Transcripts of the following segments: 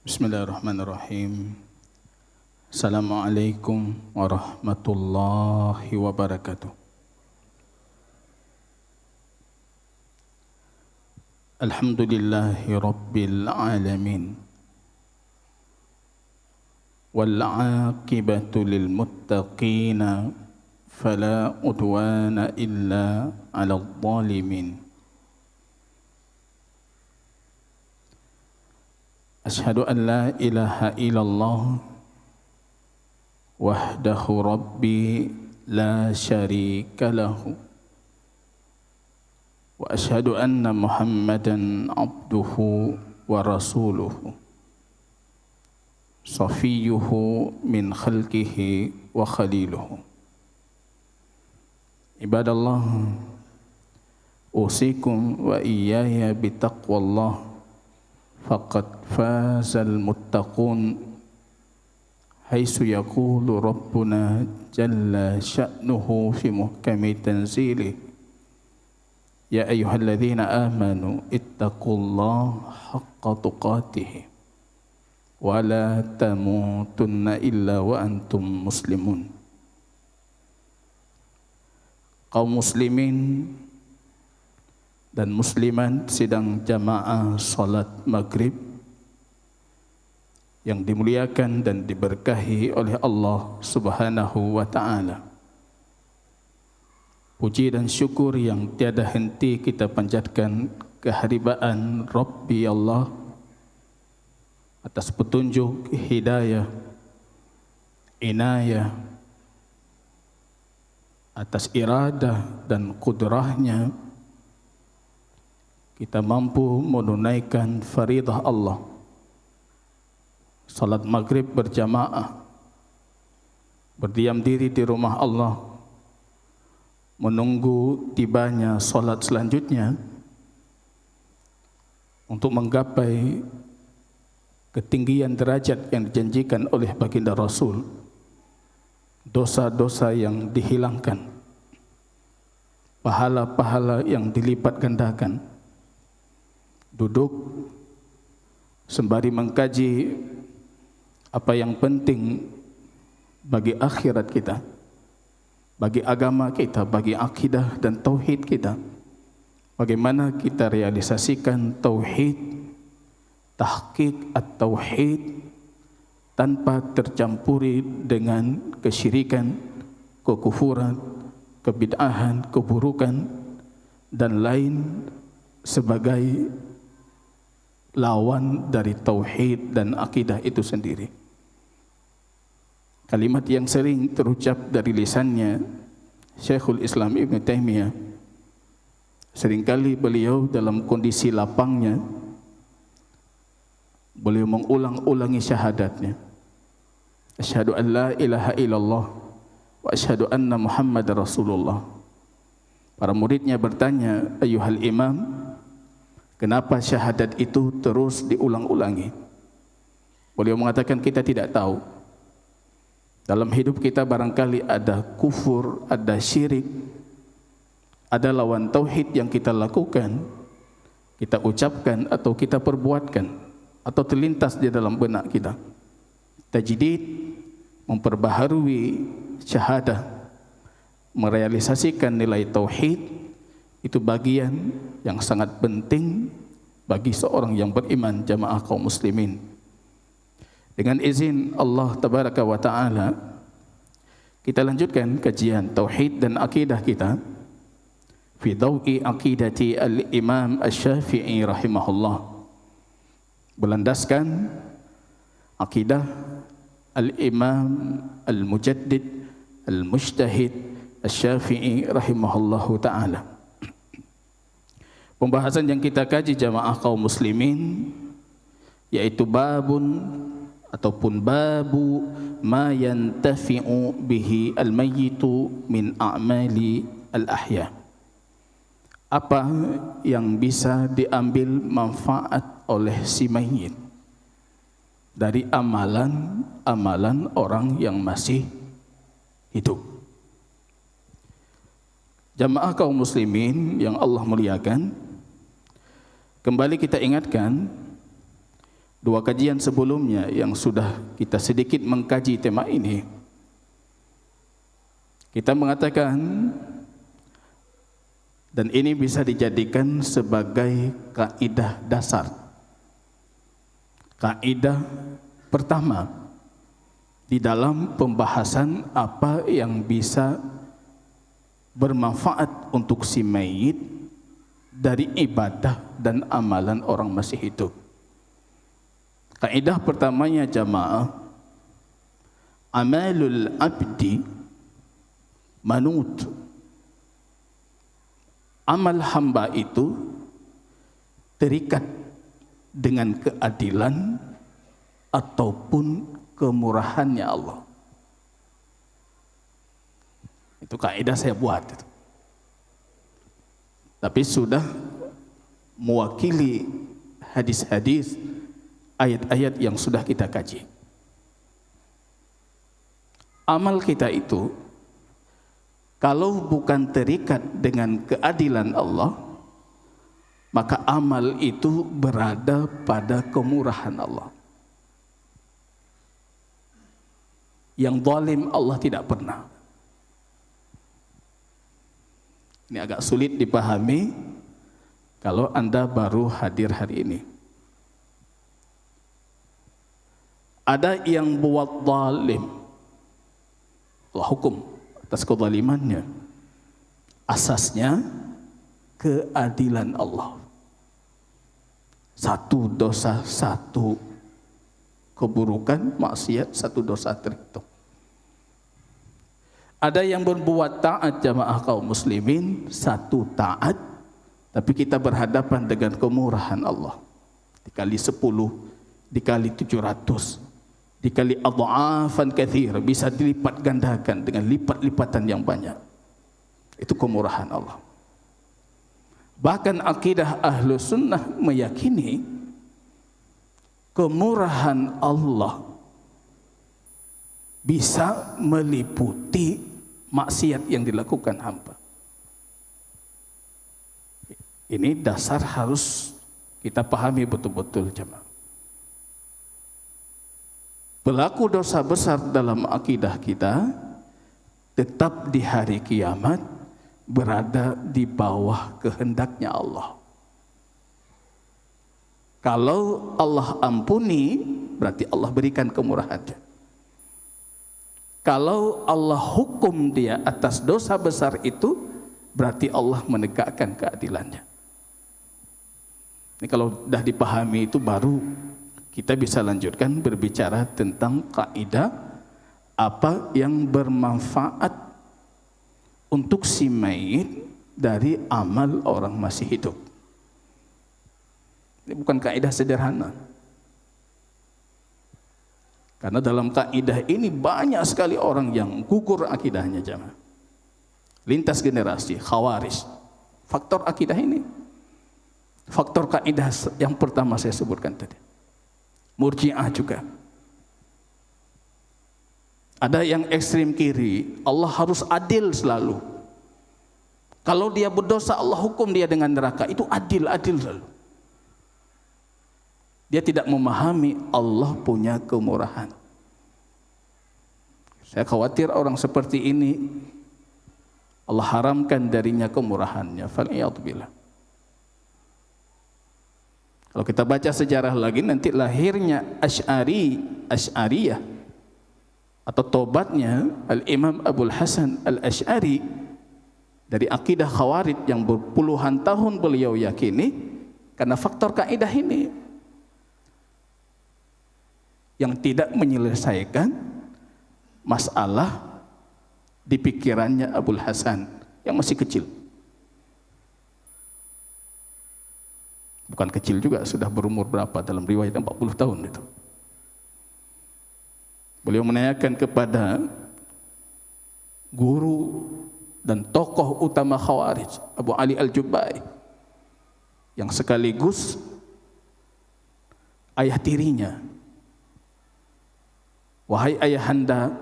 Bismillahirrahmanirrahim. Assalamualaikum warahmatullahi wabarakatuh. Alhamdulillahi rabbil alamin. Wal aqibatu lil muttaqina fala udwana illa 'alal zalimin. Ashhadu an la ilaha illallah wahdahu rabbi la syarika lahu wa ashhadu anna Muhammadan abduhu wa rasuluhu safiyuhu min khalqihi wa khaliluhu. Ibadallah, usikum wa iyaya bitaqwallah faqad fazal muttaqun, haitsu yaqulu rabbuna jalla sya'nuhu fi muhkami tanzilih, ya ayyuhalladzina amanu ittaqullaha haqqa tuqatih wa la tamutunna illa wa antum muslimun. Kaum muslimin dan muslimat sedang jamaah salat maghrib yang dimuliakan dan diberkahi oleh Allah Subhanahu wa ta'ala. Puji dan syukur yang tiada henti kita panjatkan kehadiran Rabbi Allah atas petunjuk, hidayah, inayah, atas iradah dan kudrahnya kita mampu menunaikan faridah Allah, salat maghrib berjamaah, berdiam diri di rumah Allah, menunggu tibanya salat selanjutnya untuk menggapai ketinggian derajat yang dijanjikan oleh baginda Rasul, dosa-dosa yang dihilangkan, pahala-pahala yang dilipat gandakan. Duduk sembari mengkaji apa yang penting bagi akhirat kita, bagi agama kita, bagi akidah dan tauhid kita. Bagaimana kita realisasikan tauhid, tahqiq at-tauhid tanpa tercampuri dengan kesyirikan, kekufuran, kebid'ahan, keburukan dan lain sebagai lawan dari tauhid dan akidah itu sendiri. Kalimat yang sering terucap dari lisannya Syekhul Islam Ibn Taimiyah, seringkali beliau dalam kondisi lapangnya beliau mengulang-ulangi syahadatnya, asyhadu an la ilaha illallah wa asyhadu anna Muhammadar Rasulullah. Para muridnya bertanya, ayyuhal imam, kenapa syahadat itu terus diulang-ulangi? Beliau mengatakan, kita tidak tahu. Dalam hidup kita barangkali ada kufur, ada syirik, ada lawan tauhid yang kita lakukan, kita ucapkan atau kita perbuatkan, atau terlintas di dalam benak kita. Tajdid, memperbaharui syahadah, merealisasikan nilai tauhid, itu bagian yang sangat penting bagi seorang yang beriman, jamaah kaum muslimin. Dengan izin Allah tabaraka wa ta'ala, kita lanjutkan kajian tauhid dan akidah kita fi dawi aqidati al-imam asy-Syafi'i rahimahullah, berlandaskan akidah al-imam al-mujaddid al-mujtahid asy-Syafi'i rahimahullahu ta'ala. Pembahasan yang kita kaji jamaah kaum muslimin yaitu babun ataupun babu ma yantafi'u bihi al-mayyitu min a'mali al-ahya. Apa yang bisa diambil manfaat oleh si mayit dari amalan-amalan orang yang masih hidup. Jamaah kaum muslimin yang Allah muliakan, kembali kita ingatkan Dua kajian sebelumnya yang sudah kita sedikit mengkaji tema ini, kita mengatakan, dan ini bisa dijadikan sebagai kaidah dasar. Kaidah pertama di dalam pembahasan apa yang bisa bermanfaat untuk si mayit dari ibadah dan amalan orang masih hidup. Kaidah pertamanya jamaah, amalul abdi manut. Amal hamba itu terikat dengan keadilan ataupun kemurahannya Allah. Itu kaidah saya buat itu. Tapi sudah mewakili hadis-hadis, ayat-ayat yang sudah kita kaji. Amal kita itu kalau bukan terikat dengan keadilan Allah, maka amal itu berada pada kemurahan Allah. Yang zalim Allah tidak pernah. Ini agak sulit dipahami kalau Anda baru hadir hari ini. Ada yang buat zalim, Allah hukum atas kezalimannya. Asasnya keadilan Allah. Satu dosa, satu keburukan, maksiat, satu dosa terhitung. Ada yang berbuat taat jamaah kaum muslimin, satu taat, tapi kita berhadapan dengan kemurahan Allah. Dikali 10, dikali 700, dikali adha'afan katsir, bisa dilipat gandakan dengan lipat-lipatan yang banyak. Itu kemurahan Allah. Bahkan akidah Ahlus Sunnah meyakini kemurahan Allah bisa meliputi maksiat yang dilakukan hamba. Ini dasar harus kita pahami betul-betul jemaah. Pelaku dosa besar dalam akidah kita tetap di hari kiamat berada di bawah kehendaknya Allah. Kalau Allah ampuni, berarti Allah berikan kemurahannya. Kalau Allah hukum dia atas dosa besar itu, berarti Allah menegakkan keadilannya. Ini kalau sudah dipahami itu baru kita bisa lanjutkan berbicara tentang kaidah apa yang bermanfaat untuk si mayit dari amal orang masih hidup. Ini bukan kaidah sederhana. Karena dalam kaidah ini banyak sekali orang yang gugur akidahnya jamaah. Lintas generasi, khawarij. Faktor akidah ini. Faktor kaidah yang pertama saya sebutkan tadi. Murji'ah juga. Ada yang ekstrim kiri, Allah harus adil selalu. Kalau dia berdosa, Allah hukum dia dengan neraka. Itu adil selalu. Dia tidak memahami Allah punya kemurahan. Saya khawatir orang seperti ini Allah haramkan darinya kemurahannya. Fal'iyadzubillah. Kalau kita baca sejarah lagi, nanti lahirnya Asy'ariyah atau tobatnya Al-Imam Abul Hasan Al-Asy'ari dari akidah Khawarij yang berpuluhan tahun beliau yakini karena faktor kaidah ini yang tidak menyelesaikan masalah di pikirannya Abul Hasan yang masih kecil. Bukan kecil juga, sudah berumur berapa dalam riwayat 40 tahun itu. Beliau menanyakan kepada guru dan tokoh utama Khawarij, Abu Ali Al-Jubbai, yang sekaligus ayah tirinya. Wahai ayahanda,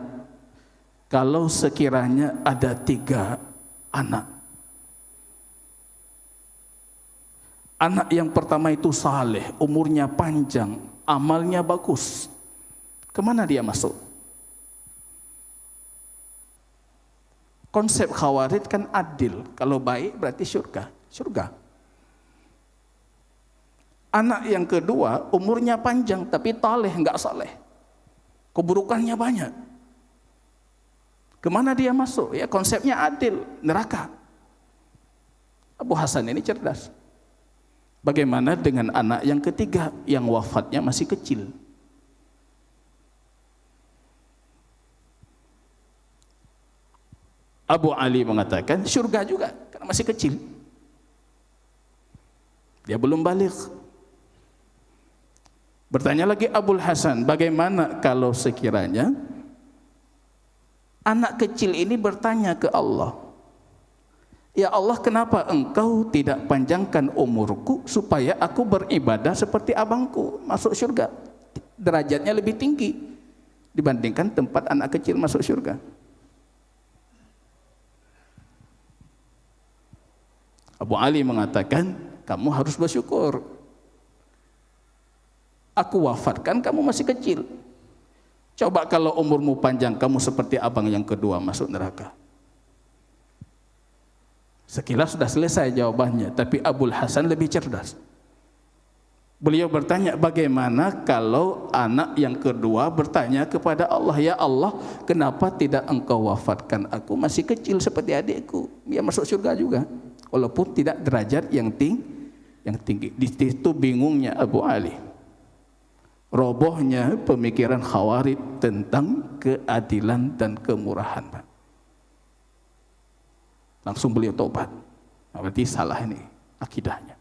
kalau sekiranya ada 3 anak. Anak yang pertama itu saleh, umurnya panjang, amalnya bagus, kemana dia masuk? Konsep Khawarij kan adil, kalau baik berarti surga. Anak yang kedua umurnya panjang tapi taleh, enggak saleh, keburukannya banyak, kemana dia masuk? Ya konsepnya adil, neraka. Abu Hasan ini cerdas. Bagaimana dengan anak yang ketiga yang wafatnya masih kecil? Abu Ali mengatakan surga juga karena masih kecil, dia belum balik. Bertanya lagi Abul Hasan, bagaimana kalau sekiranya anak kecil ini bertanya ke Allah, ya Allah, kenapa engkau tidak panjangkan umurku supaya aku beribadah seperti abangku, masuk surga, derajatnya lebih tinggi dibandingkan tempat anak kecil masuk surga. Abu Ali mengatakan, kamu harus bersyukur, aku wafatkan kamu masih kecil. Coba kalau umurmu panjang, kamu seperti abang yang kedua masuk neraka. Sekilas sudah selesai jawabannya, tapi Abul Hasan lebih cerdas. Beliau bertanya, bagaimana kalau anak yang kedua bertanya kepada Allah, ya Allah, kenapa tidak engkau wafatkan aku masih kecil seperti adikku? Dia masuk surga juga, walaupun tidak derajat yang tinggi. Di situ bingungnya Abu Ali, robohnya pemikiran Khawarij tentang keadilan dan kemurahan. Langsung beliau tobat. Berarti salah ini akidahnya.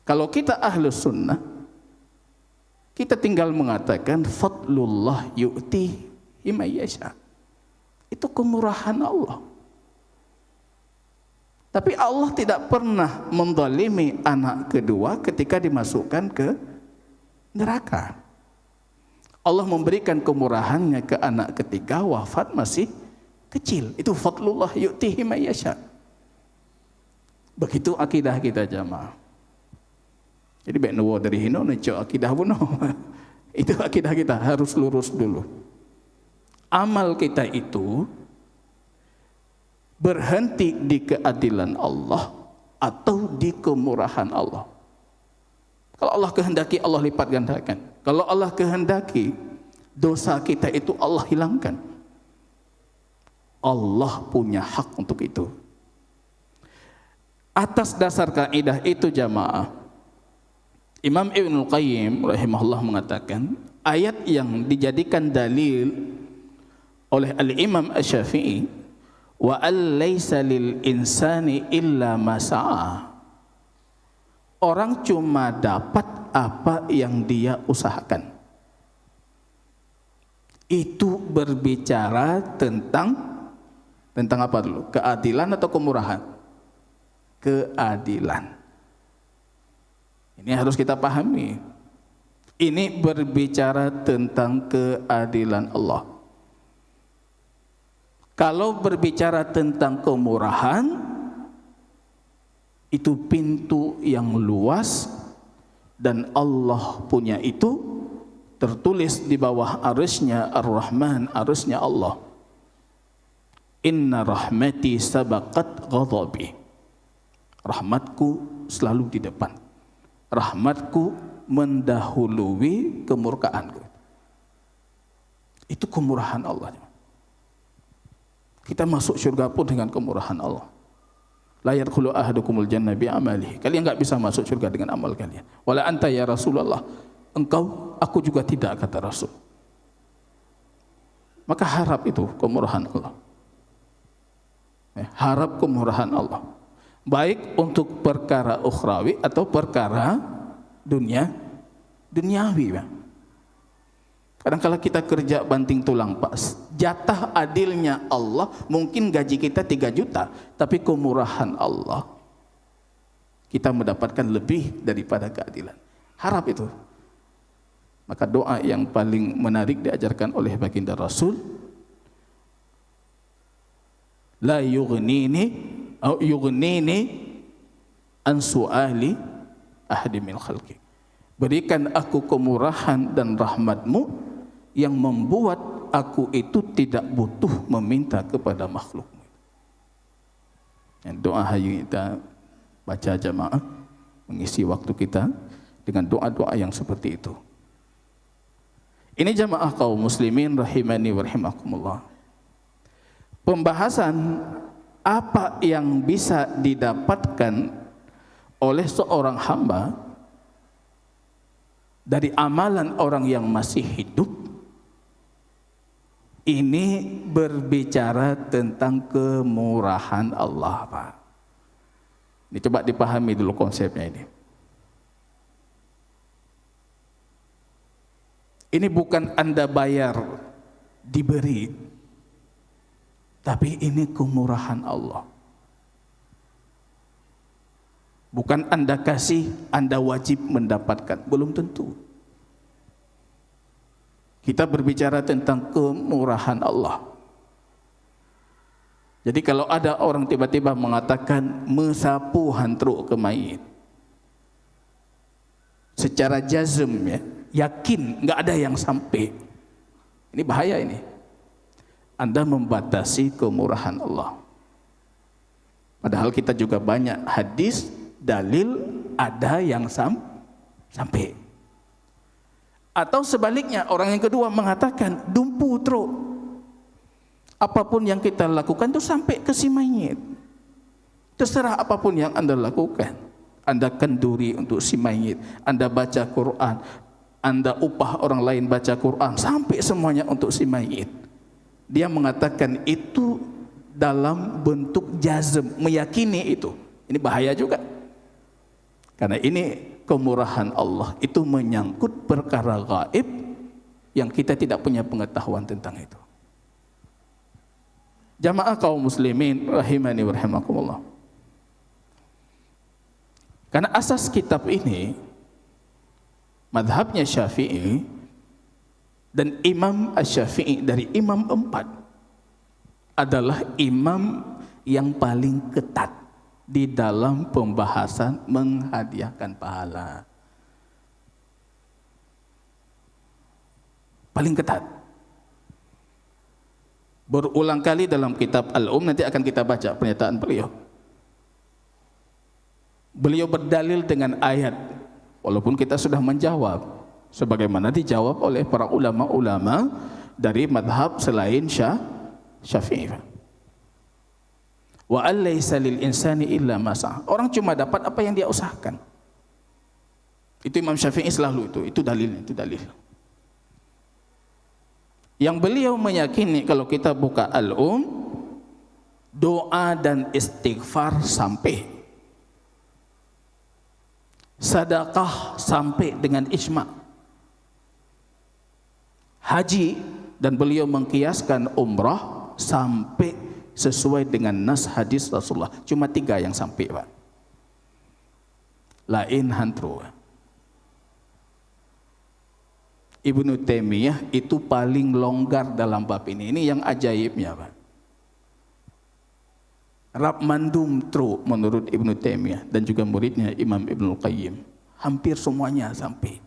Kalau kita Ahlus Sunnah, kita tinggal mengatakan fadlullah yu'ti may yasha. Itu kemurahan Allah. Tapi Allah tidak pernah menzalimi anak kedua ketika dimasukkan ke neraka. Allah memberikan kemurahannya ke anak ketiga wafat masih kecil. Itu fadlullah yu'tihi may yasha. Begitu akidah kita jamaah. Jadi baik nuwa dari hino necok akidah buno. Itu akidah kita harus lurus dulu. Amal kita itu berhenti di keadilan Allah atau di kemurahan Allah. Kalau Allah kehendaki, Allah lipat gandakan. Kalau Allah kehendaki, dosa kita itu Allah hilangkan. Allah punya hak untuk itu. Atas dasar kaidah itu jamaah, Imam Ibnul Qayyim rahimahullah mengatakan, ayat yang dijadikan dalil oleh Al-Imam Asy-Syafi'i, wa al-laisa lil insani illa ma sa'a. Orang cuma dapat apa yang dia usahakan. Itu berbicara tentang apa dulu? Keadilan atau kemurahan? Keadilan. Ini harus kita pahami. Ini berbicara tentang keadilan Allah. Kalau berbicara tentang kemurahan, itu pintu yang luas dan Allah punya itu tertulis di bawah arsy-Nya Ar-Rahman, arsy-Nya Allah. Inna rahmati sabaqat ghadabi. Rahmatku selalu di depan. Rahmatku mendahului kemurkaanku. Itu kemurahan Allah. Kita masuk surga pun dengan kemurahan Allah. La yadkhulu ahadukumul jannah bi amalihi. Kalian enggak bisa masuk surga dengan amal kalian. Wala anta ya Rasulullah. Engkau, aku juga tidak, kata Rasul. Maka harap itu kemurahan Allah. Harap kemurahan Allah. Baik untuk perkara ukhrawi atau perkara duniawi. Kadang-kala kita kerja banting tulang, Pak. Jatah adilnya Allah, mungkin gaji kita 3 juta, tapi kemurahan Allah kita mendapatkan lebih daripada keadilan. Harap itu. Maka doa yang paling menarik diajarkan oleh baginda Rasul, la yughnini an su'ali ahadi min khalqi. Berikan aku kemurahan dan rahmat-Mu yang membuat aku itu tidak butuh meminta kepada makhluk-Mu. Dan doa yang kita baca jamaah, mengisi waktu kita dengan doa-doa yang seperti itu. Ini jamaah kaum muslimin rahimani wa rahimakumullah. Pembahasan apa yang bisa didapatkan oleh seorang hamba dari amalan orang yang masih hidup, ini berbicara tentang kemurahan Allah, Pak. Ini coba dipahami dulu konsepnya ini. Ini bukan Anda bayar, diberi, tapi ini kemurahan Allah. Bukan Anda kasih, Anda wajib mendapatkan. Belum tentu. Kita berbicara tentang kemurahan Allah. Jadi kalau ada orang tiba-tiba mengatakan mesapu hantruk ke mayit, secara jazm ya, yakin nggak ada yang sampai, ini bahaya ini. Anda membatasi kemurahan Allah. Padahal kita juga banyak hadis dalil ada yang sampai. Atau sebaliknya, orang yang kedua mengatakan dumpu truk, apapun yang kita lakukan itu sampai ke si mayit. Terserah apapun yang Anda lakukan, Anda kenduri untuk si mayit, Anda baca Quran, Anda upah orang lain baca Quran, sampai semuanya untuk si mayit. Dia mengatakan itu dalam bentuk jazm, meyakini itu. Ini bahaya juga. Karena ini kemurahan Allah, itu menyangkut perkara gaib yang kita tidak punya pengetahuan tentang itu. Jamaah kaum muslimin rahimani wa rahimakumullah. Karena asas kitab ini madhabnya Syafi'i, dan Imam Asy-Syafi'i dari imam 4 adalah imam yang paling ketat di dalam pembahasan menghadiahkan pahala. Paling ketat. Berulang kali dalam kitab Al-Nanti akan kita baca pernyataan beliau. Beliau berdalil dengan ayat, walaupun kita sudah menjawab sebagaimana dijawab oleh para ulama-ulama dari madhab selain Syafi'i. Wa alaysa lil insani illa ma sa'a. Orang cuma dapat apa yang dia usahakan. Itu Imam Syafi'i selalu itu dalilnya, itu dalil. Yang beliau meyakini kalau kita buka doa dan istighfar sampai, sedekah sampai dengan ijma', haji, dan beliau mengkiaskan umrah sampai sesuai dengan nas hadis Rasulullah. Cuma 3 yang sampai, Pak. Lain hantru. Ibnu Taimiyah itu paling longgar dalam bab ini. Ini yang ajaibnya, Pak. Rab mandum tru menurut Ibnu Taimiyah dan juga muridnya Imam Ibnul Qayyim. Hampir semuanya sampai.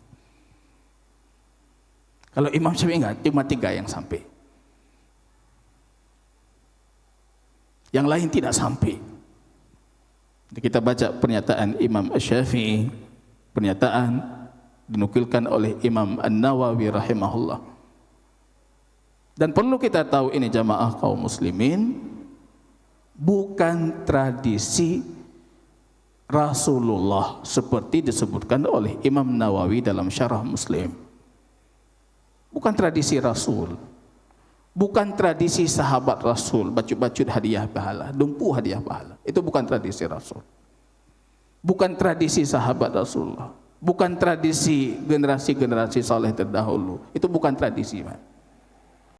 Kalau Imam Syafi'i enggak, cuma 3 yang sampai. Yang lain tidak sampai. Kita baca pernyataan Imam Asy-Syafi'i, pernyataan dinukilkan oleh Imam An-Nawawi rahimahullah. Dan perlu kita tahu ini jamaah kaum muslimin, bukan tradisi Rasulullah seperti disebutkan oleh Imam Nawawi dalam Syarah Muslim. Bukan tradisi Rasul. Bukan tradisi sahabat Rasul, bacut-bacut hadiah pahala, dumpu hadiah pahala. Itu bukan tradisi Rasul. Bukan tradisi sahabat Rasulullah. Bukan tradisi generasi-generasi saleh terdahulu. Itu bukan tradisi, Pak.